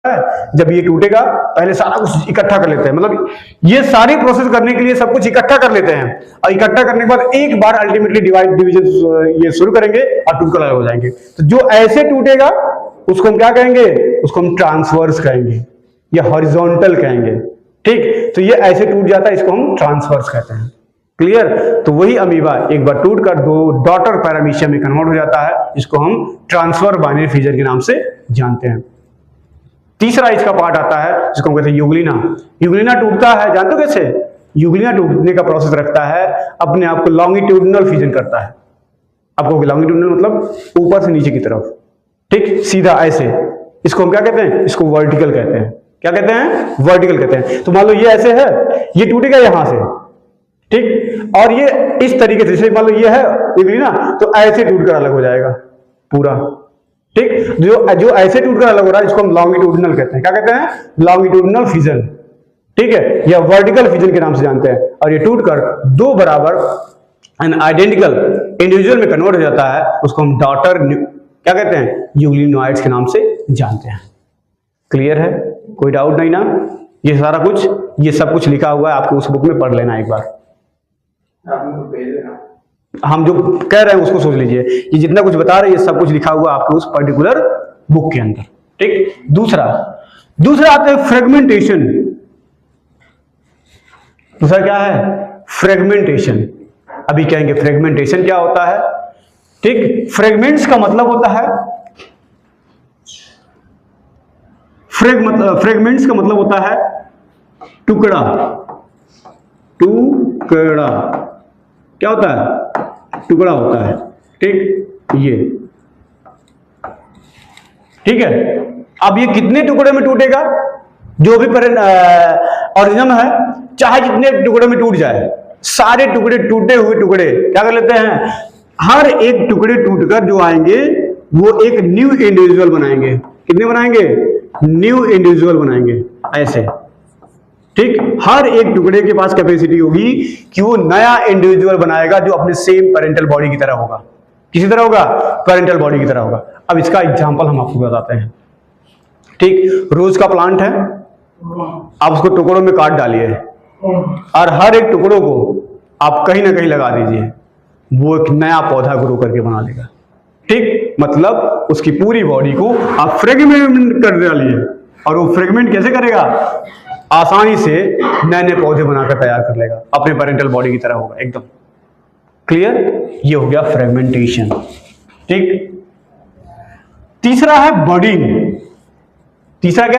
जब ये टूटेगा पहले सारा कुछ इकट्ठा कर लेते हैं, मतलब ये सारी प्रोसेस करने के लिए सब कुछ इकट्ठा कर लेते हैं और इकट्ठा करने के बाद एक बार अल्टीमेटली डिवीजन ये शुरू करेंगे और टूट कर अलग हो जाएंगे। तो जो ऐसे टूटेगा उसको हम क्या कहेंगे, उसको हम ट्रांसवर्स कहेंगे या हॉरिजॉन्टल कहेंगे। ठीक, तो ये ऐसे टूट जाता है, इसको हम ट्रांसवर्स कहते हैं। क्लियर? तो वही अमीबा एक बार टूटकर दो डॉटर पैरामीशिया में कन्वर्ट हो जाता है, इसको हम ट्रांसफर बाइनरी फ्रीजर के नाम से जानते हैं। तीसरा इसका पार्ट आता है जिसको हम कहते हैं यूग्लिना। यूग्लिना टूटता है, जानते हो कैसे? यूग्लिना टूटने का प्रोसेस रखता है अपने आप को लॉन्गिट्यूडिनल फ्यूजन करता है। आपको लॉन्गिट्यूडिनल मतलब ऊपर से नीचे की तरफ, ठीक, सीधा ऐसे। इसको हम क्या कहते हैं? इसको वर्टिकल कहते हैं। क्या कहते हैं? वर्टिकल कहते हैं। तो मान लो ये ऐसे है, ये टूटेगा यहां से, ठीक, और ये इस तरीके से, जैसे मान लो ये है यूग्लिना, तो ऐसे टूटकर अलग हो जाएगा पूरा। ठीक, जो ऐसे टूटकर अलग हो रहा है इसको हम लॉन्गिट्यूडिनल कहते हैं। क्या कहते हैं? Longitudinal fission. ठीक है, या वर्टिकल फिजन के नाम से जानते हैं। और ये टूटकर दो बराबर एंड आइडेंटिकल इंडिविजुअल में कन्वर्ट हो जाता है, उसको हम डॉटर क्या कहते हैं? यूग्लिनोइड्स के नाम से जानते हैं। क्लियर है? कोई डाउट नहीं ना? ये सारा कुछ, ये सब कुछ लिखा हुआ है, आपको उस बुक में पढ़ लेना एक बार। हम जो कह रहे हैं उसको सोच लीजिए, ये जितना कुछ बता रहे हैं ये सब कुछ लिखा हुआ आपके उस पर्टिकुलर बुक के अंदर। ठीक, दूसरा आते हैं फ्रेगमेंटेशन। दूसरा क्या है? फ्रेगमेंटेशन। अभी कहेंगे फ्रेगमेंटेशन क्या होता है। ठीक, फ्रेगमेंट्स का मतलब होता है, फ्रेगमेंट्स का मतलब होता है टुकड़ा। टुकड़ा क्या होता है? टुकड़ा होता है। ठीक, ये ठीक है। अब ये कितने टुकड़े में टूटेगा? जो भी ऑर्गेनिज्म है चाहे जितने टुकड़े में टूट जाए, सारे टुकड़े, टूटे हुए टुकड़े क्या कर लेते हैं? हर एक टुकड़े टूटकर जो आएंगे वो एक न्यू इंडिविजुअल बनाएंगे। कितने बनाएंगे? न्यू इंडिविजुअल बनाएंगे ऐसे। ठीक, हर एक टुकड़े के पास कैपेसिटी होगी कि वो नया इंडिविजुअल बनाएगा जो अपने सेम पेरेंटल बॉडी की तरह होगा। किसी तरह होगा? पेरेंटल बॉडी की तरह होगा। अब इसका एग्जांपल हम आपको बताते हैं। ठीक, रोज का प्लांट है, आप उसको टुकड़ों में काट डालिए और हर एक टुकड़ों को आप कहीं ना कहीं लगा दीजिए, वो एक नया पौधा ग्रो करके बना देगा। ठीक, मतलब उसकी पूरी बॉडी को आप फ्रेगमेंट कर डालिए और वो फ्रेगमेंट कैसे करेगा? आसानी से नए नए पौधे बनाकर तैयार कर लेगा, अपने पेरेंटल बॉडी की तरह होगा एकदम। क्लियर? ये हो गया फ्रेगमेंटेशन। ठीक, तीसरा है बडिंग। तीसरा क्या?